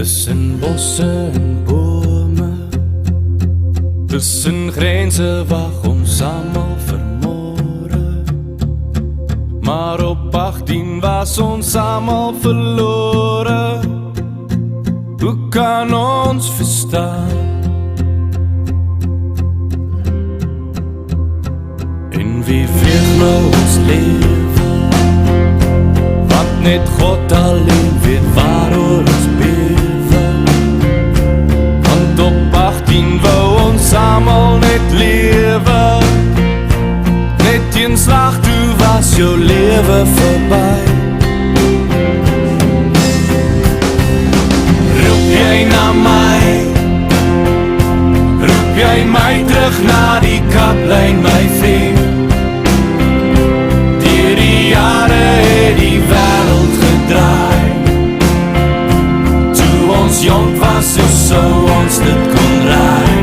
Tussen bosse en bome, tussen grense wag ons almal vermore. Maar op 18 was ons almal verlore. Hoe kan ons verstaan? En wie veeg nou ons lewe? Want net God alleen weet waaroor ons bewe. Want op 18 wou ons almal net lewe. Net een slag toe was jou lewe verby. Roep jy na my? Roep jy my terug na die kaplyn, my vriend? Deur die jare het die wêreld gedraai. Toe ons jong was, so sou ons dit kon raai.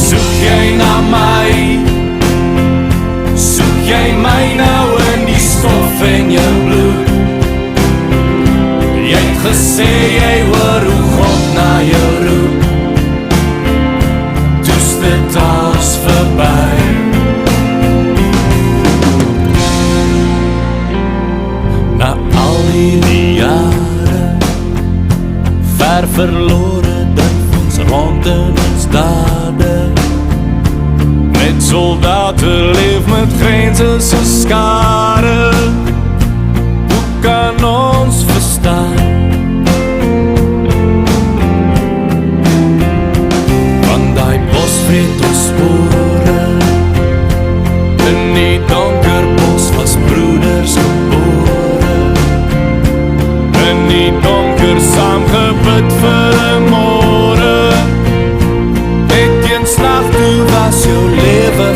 Soek jy na my? Soek jy my nou in die stof en jou bloed? Jy het gesê jy hoor hoe God na jou roep. Toe's dit alles verby. Na al die jare ver verlore duif ons rond in ons dade. Met soldate leef met grense so skare. Hoe kan ons verstaan? Want daai bos vreet ons spore. In die donker bos was broeders gebore. In die donker saam gebid vir 'n môre. Net een slag toe was jou lewe